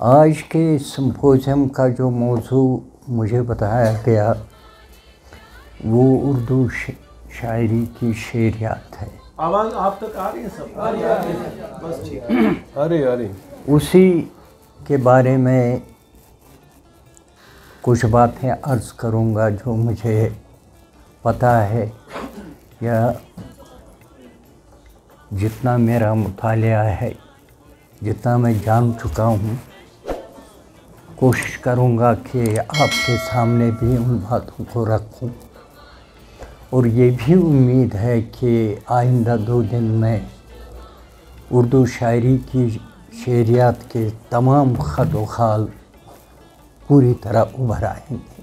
آج کے سمپوزیم کا جو موضوع مجھے بتایا گیا وہ اردو شاعری کی شعریات ہے۔ آواز آپ تک آ رہی ہے سب؟ آ رہی بس ٹھیک آ رہی اسی کے بارے میں کچھ باتیں عرض کروں گا جو مجھے پتہ ہے یا جتنا میرا مطالعہ ہے، جتنا میں جان چکا ہوں، کوشش کروں گا کہ آپ کے سامنے بھی ان باتوں کو رکھوں، اور یہ بھی امید ہے کہ آئندہ 2 دن میں اردو شاعری کی شعریات کے تمام خط و خال پوری طرح ابھر آئیں گے۔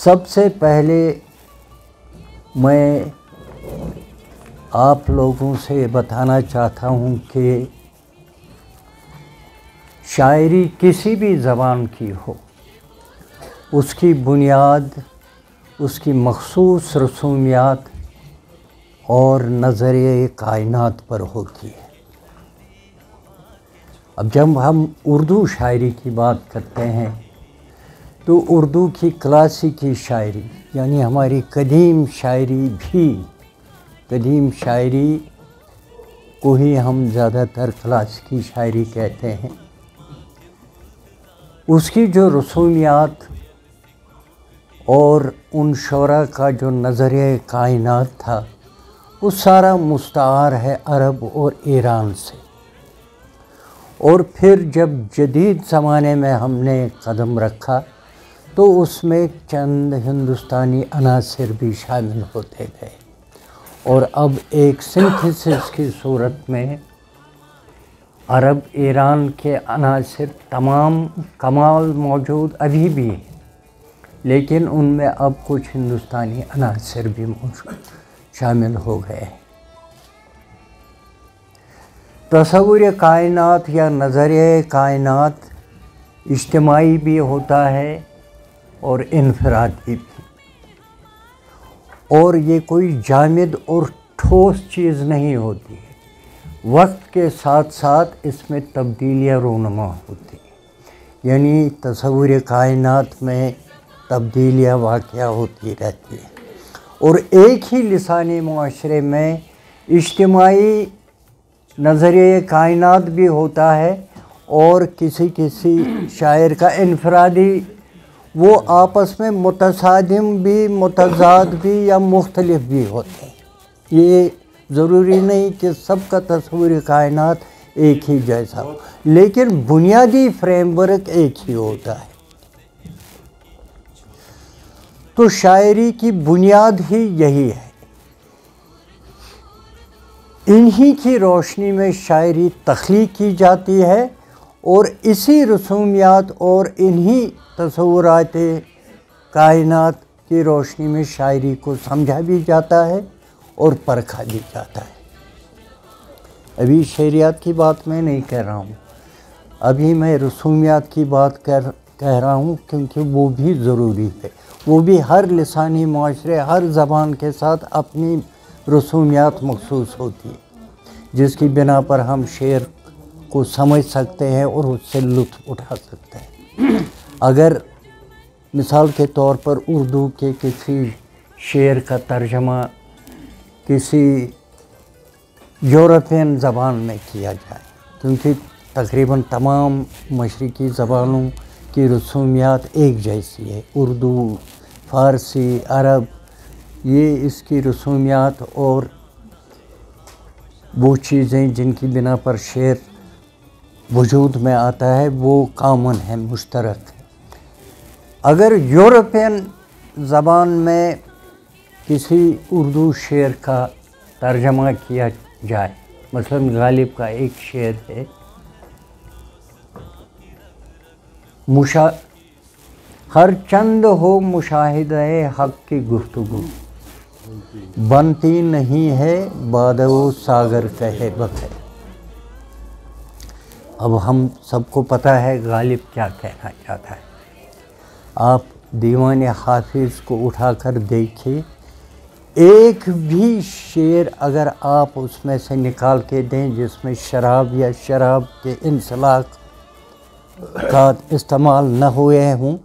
سب سے پہلے میں آپ لوگوں سے بتانا چاہتا ہوں کہ شاعری کسی بھی زبان کی ہو، اس کی بنیاد اس کی مخصوص رسومیات اور نظریہ کائنات پر ہوتی ہے۔ اب جب ہم اردو شاعری کی بات کرتے ہیں تو اردو کی کلاسیکی شاعری یعنی ہماری قدیم شاعری کو ہی ہم زیادہ تر کلاسیکی شاعری کہتے ہیں، اس کی جو رسومیات اور ان شعراء کا جو نظریہ کائنات تھا وہ سارا مستعار ہے عرب اور ایران سے، اور پھر جب جدید زمانے میں ہم نے قدم رکھا تو اس میں چند ہندوستانی عناصر بھی شامل ہوتے گئے، اور اب ایک سنتھیسس کی صورت میں عرب ایران کے عناصر تمام کمال موجود ابھی بھی ہیں، لیکن ان میں اب کچھ ہندوستانی عناصر بھی شامل ہو گئے ہیں۔ تصور کائنات یا نظریہ کائنات اجتماعی بھی ہوتا ہے اور انفرادی بھی، اور یہ کوئی جامد اور ٹھوس چیز نہیں ہوتی ہے، وقت کے ساتھ ساتھ اس میں تبدیلیاں رونما ہوتی ہیں، یعنی تصور کائنات میں تبدیلیاں واقع ہوتی رہتی ہیں، اور ایک ہی لسانی معاشرے میں اجتماعی نظریہ کائنات بھی ہوتا ہے اور کسی شاعر کا انفرادی، وہ آپس میں متصادم بھی، متضاد بھی یا مختلف بھی ہوتے ہیں۔ یہ ضروری نہیں کہ سب کا تصور کائنات ایک ہی جیسا ہو، لیکن بنیادی فریم ورک ایک ہی ہوتا ہے۔ تو شاعری کی بنیاد ہی یہی ہے، انہی کی روشنی میں شاعری تخلیق کی جاتی ہے، اور اسی رسومیات اور انہی تصورات کائنات کی روشنی میں شاعری کو سمجھا بھی جاتا ہے اور پرکھا بھی جاتا ہے۔ ابھی شعریات کی بات میں نہیں کہہ رہا ہوں، ابھی میں رسومیات کی بات کہہ رہا ہوں، کیونکہ وہ بھی ضروری ہے، وہ بھی ہر لسانی معاشرے، ہر زبان کے ساتھ اپنی رسومیات مخصوص ہوتی ہے، جس کی بنا پر ہم شعر کو سمجھ سکتے ہیں اور اس سے لطف اٹھا سکتے ہیں۔ اگر مثال کے طور پر اردو کے کسی شعر کا ترجمہ کسی یورپین زبان میں کیا جائے، کیونکہ تقریباً تمام مشرقی زبانوں کی رسومیات ایک جیسی ہے، اردو، فارسی، عرب، یہ اس کی رسومیات اور وہ چیزیں جن کی بنا پر شعر وجود میں آتا ہے وہ کامن ہے، مشترک ہے۔ اگر یورپین زبان میں کسی اردو شعر کا ترجمہ کیا جائے، مثلاً غالب کا ایک شعر ہے، ہر چند ہو مشاہدہ حق کی گفتگو، بنتی نہیں ہے بادہ و ساگر کہے بغیر۔ اب ہم سب کو پتہ ہے غالب کیا کہنا چاہتا ہے۔ آپ دیوان حافظ کو اٹھا کر دیکھیں ایک بھی شعر اگر آپ اس میں سے نکال کے دیں جس میں شراب یا شراب کے انسلاخ کا استعمال نہ ہوئے ہوں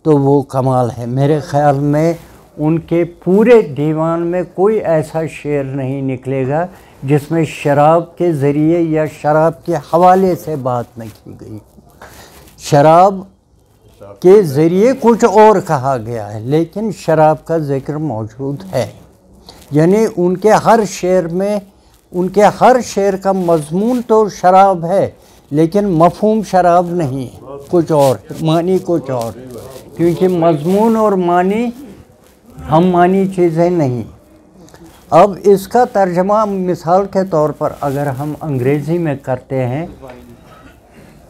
تو وہ کمال ہے۔ میرے خیال میں ان کے پورے دیوان میں کوئی ایسا شعر نہیں نکلے گا جس میں شراب کے ذریعے یا شراب کے حوالے سے بات نہ کی گئی۔ شراب کے ذریعے کچھ اور کہا گیا ہے لیکن شراب کا ذکر موجود ہے، یعنی ان کے ہر شعر میں، ان کے ہر شعر کا مضمون تو شراب ہے لیکن مفہوم شراب نہیں ہے، کچھ اور، معنی کچھ اور، کیونکہ مضمون اور معنی ہم معنی چیزیں نہیں۔ اب اس کا ترجمہ مثال کے طور پر اگر ہم انگریزی میں کرتے ہیں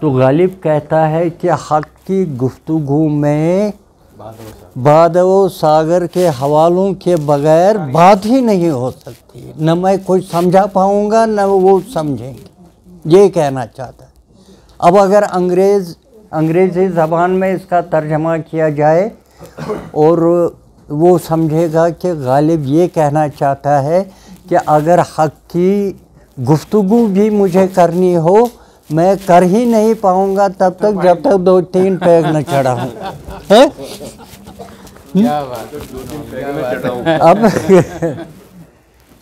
تو غالب کہتا ہے کہ حق کی گفتگو میں باد و ساگر کے حوالوں کے بغیر بات ہی نہیں ہو سکتی، نہ میں کچھ سمجھا پاؤں گا نہ وہ سمجھیں گے، یہ کہنا چاہتا ہے۔ اب اگر انگریزی زبان میں اس کا ترجمہ کیا جائے اور وہ سمجھے گا کہ غالب یہ کہنا چاہتا ہے کہ اگر حق کی گفتگو بھی مجھے کرنی ہو میں کر ہی نہیں پاؤں گا تب تک جب تک 2-3 پیگ نہ چڑھا ہوں۔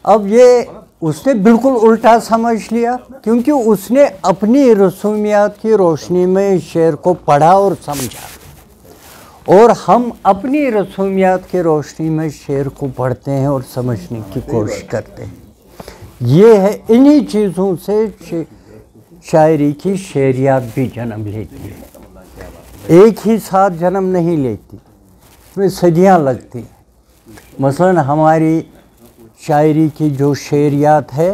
اب یہ اس نے بالکل الٹا سمجھ لیا، کیونکہ اس نے اپنی رسومیات کی روشنی میں شعر کو پڑھا اور سمجھا، اور ہم اپنی رسومیات کی روشنی میں شعر کو پڑھتے ہیں اور سمجھنے کی کوشش کرتے ہیں۔ یہ ہے، انہی چیزوں سے شاعری کی شعریات بھی جنم لیتی ہے، ایک ہی ساتھ جنم نہیں لیتی، اس میں صدیاں لگتی ہیں۔ مثلا ہماری شاعری کی جو شعریات ہے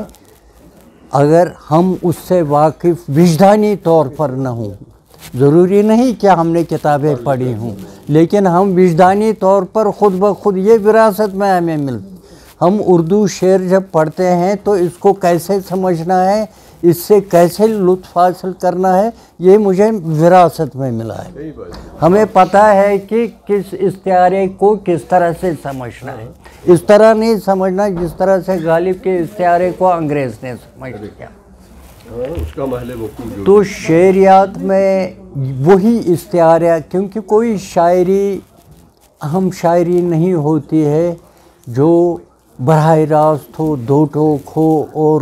اگر ہم اس سے واقف وجدانی طور پر نہ ہوں، ضروری نہیں کہ ہم نے کتابیں پڑھی ہوں، لیکن ہم وجدانی طور پر خود بخود یہ وراثت میں ہمیں ملتی۔ ہم اردو شعر جب پڑھتے ہیں تو اس کو کیسے سمجھنا ہے، اس سے کیسے لطف حاصل کرنا ہے، یہ مجھے وراثت میں ملا ہے۔ ہمیں پتہ ہے کہ کس استعارے کو کس طرح سے سمجھنا ہے، اس طرح نہیں سمجھنا جس طرح سے غالب کے استعارے کو انگریز نے سمجھ لیا۔ تو شعریات میں وہی استعارہ، کیونکہ کوئی شاعری اہم شاعری نہیں ہوتی ہے جو براہ راست ہو، دو ٹوک ہو اور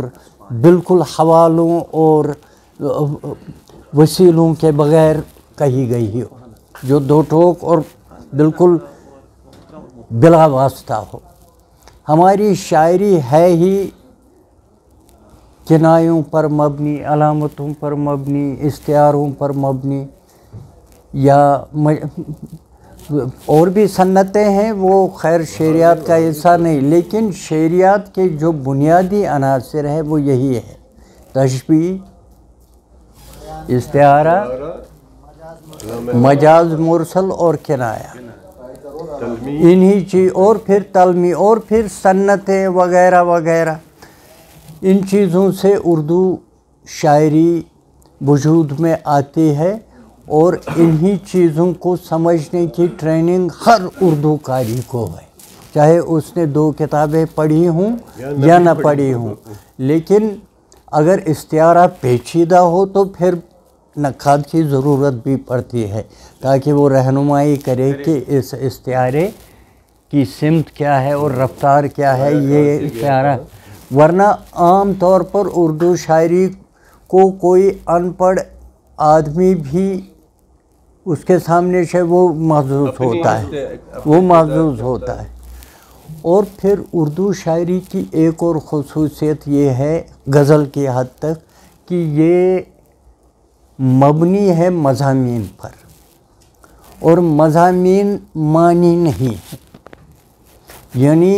بالکل حوالوں اور وسیلوں کے بغیر کہی گئی ہو، جو دو ٹوک اور بالکل بلا واسطہ ہو۔ ہماری شاعری ہے ہی کنایوں پر مبنی، علامتوں پر مبنی، استعاروں پر مبنی، یا اور بھی صنعتیں ہیں وہ خیر شعریات کا حصہ نہیں، لیکن شعریات کے جو بنیادی عناصر ہیں وہ یہی ہے: تشبیہ، استعارہ، مجاز مرسل اور کنایہ، انہی چیز، اور پھر تلمیح، اور پھر صنعتیں وغیرہ وغیرہ۔ ان چیزوں سے اردو شاعری وجود میں آتی ہے، اور انہی چیزوں کو سمجھنے کی ٹریننگ ہر اردو قاری کو ہے، چاہے اس نے 2 کتابیں پڑھی ہوں یا نہ پڑھی ہوں۔ لیکن اگر استعارہ پیچیدہ ہو تو پھر نقاد کی ضرورت بھی پڑتی ہے تاکہ وہ رہنمائی کرے کہ اس استعارے کی سمت کیا ہے اور رفتار کیا ہے، یہ استعارہ۔ ورنہ عام طور پر اردو شاعری کو کوئی ان پڑھ آدمی بھی اس کے سامنے سے وہ محظوظ ہوتا ہے، وہ محظوظ ہوتا ہے۔ اور پھر اردو شاعری کی ایک اور خصوصیت یہ ہے غزل کی حد تک کہ یہ مبنی ہے مضامین پر، اور مضامین معنی نہیں ہے، یعنی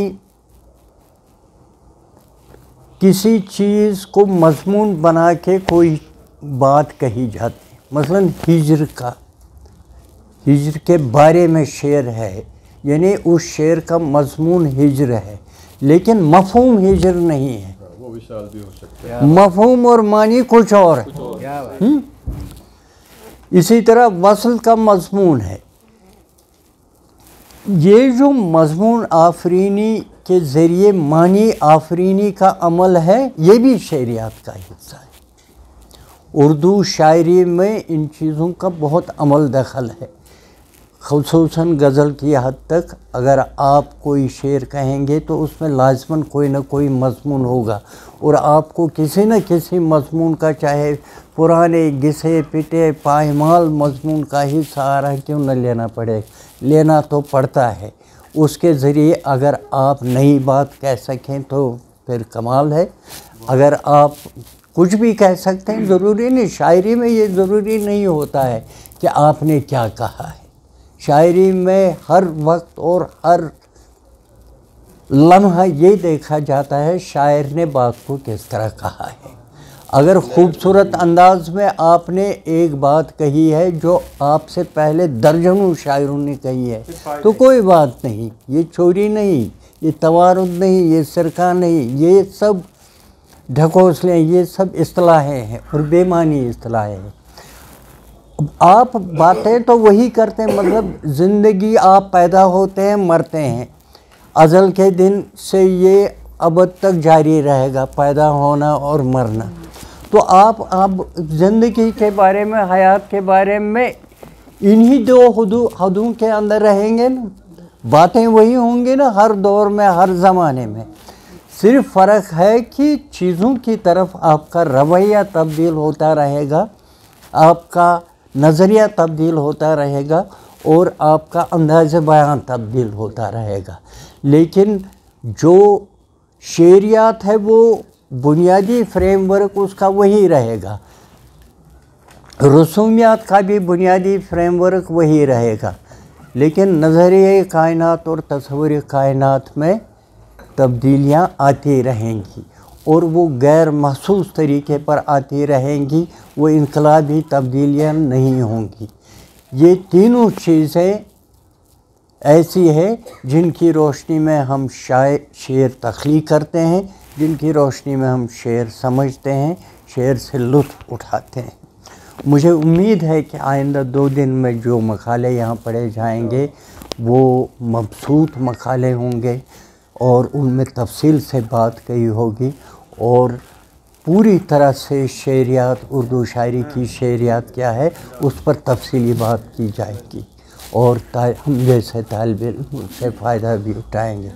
کسی چیز کو مضمون بنا کے کوئی بات کہی جاتی ہے۔ مثلا ہجر کے بارے میں شعر ہے، یعنی اس شعر کا مضمون ہجر ہے لیکن مفہوم ہجر نہیں ہے، مفہوم اور معنی کچھ اور ہے۔ اسی طرح وصل کا مضمون ہے، یہ جو مضمون آفرینی کے ذریعے معنی آفرینی کا عمل ہے، یہ بھی شعریات کا حصہ ہے۔ اردو شاعری میں ان چیزوں کا بہت عمل دخل ہے، خصوصاً غزل کی حد تک۔ اگر آپ کوئی شعر کہیں گے تو اس میں لازماً کوئی نہ کوئی مضمون ہوگا، اور آپ کو کسی نہ کسی مضمون کا، چاہے پرانے گھسے پٹے پائمال مضمون کا ہی سہارا کیوں نہ لینا تو پڑتا ہے۔ اس کے ذریعے اگر آپ نئی بات کہہ سکیں تو پھر کمال ہے۔ اگر آپ کچھ بھی کہہ سکتے ہیں، ضروری نہیں، شاعری میں یہ ضروری نہیں ہوتا ہے کہ آپ نے کیا کہا ہے۔ شاعری میں ہر وقت اور ہر لمحہ یہ دیکھا جاتا ہے شاعر نے بات کو کس طرح کہا ہے۔ اگر خوبصورت انداز میں آپ نے ایک بات کہی ہے جو آپ سے پہلے درجنوں شاعروں نے کہی ہے تو کوئی بات نہیں، یہ چوری نہیں، یہ توارد نہیں، یہ سرقہ نہیں، یہ سب ڈھکوسلیں، یہ سب اصطلاحیں ہیں اور بے معنی اصطلاحیں ہیں۔ آپ باتیں تو وہی کرتے ہیں، مطلب زندگی آپ پیدا ہوتے ہیں مرتے ہیں، ازل کے دن سے یہ ابد تک جاری رہے گا، پیدا ہونا اور مرنا۔ تو آپ زندگی کے بارے میں، حیات کے بارے میں انہی دو حدوں کے اندر رہیں گے نا، باتیں وہی ہوں گی نا ہر دور میں، ہر زمانے میں۔ صرف فرق ہے کہ چیزوں کی طرف آپ کا رویہ تبدیل ہوتا رہے گا، آپ کا نظریہ تبدیل ہوتا رہے گا، اور آپ کا انداز بیان تبدیل ہوتا رہے گا۔ لیکن جو شعریات ہے وہ بنیادی فریم ورک اس کا وہی رہے گا، رسومیات کا بھی بنیادی فریم ورک وہی رہے گا، لیکن نظریہ کائنات اور تصور کائنات میں تبدیلیاں آتی رہیں گی، اور وہ غیر محسوس طریقے پر آتی رہیں گی، وہ انقلابی تبدیلیاں نہیں ہوں گی۔ یہ تینوں چیزیں ایسی ہیں جن کی روشنی میں ہم شعر تخلیق کرتے ہیں، جن کی روشنی میں ہم شعر سمجھتے ہیں، شعر سے لطف اٹھاتے ہیں۔ مجھے امید ہے کہ آئندہ 2 دن میں جو مقالے یہاں پڑھے جائیں گے وہ مبسوط مقالے ہوں گے، اور ان میں تفصیل سے بات کہی ہوگی، اور پوری طرح سے شعریات، اردو شاعری کی شعریات کیا ہے اس پر تفصیلی بات کی جائے گی، اور ہم جیسے طالب علم سے فائدہ بھی اٹھائیں گے۔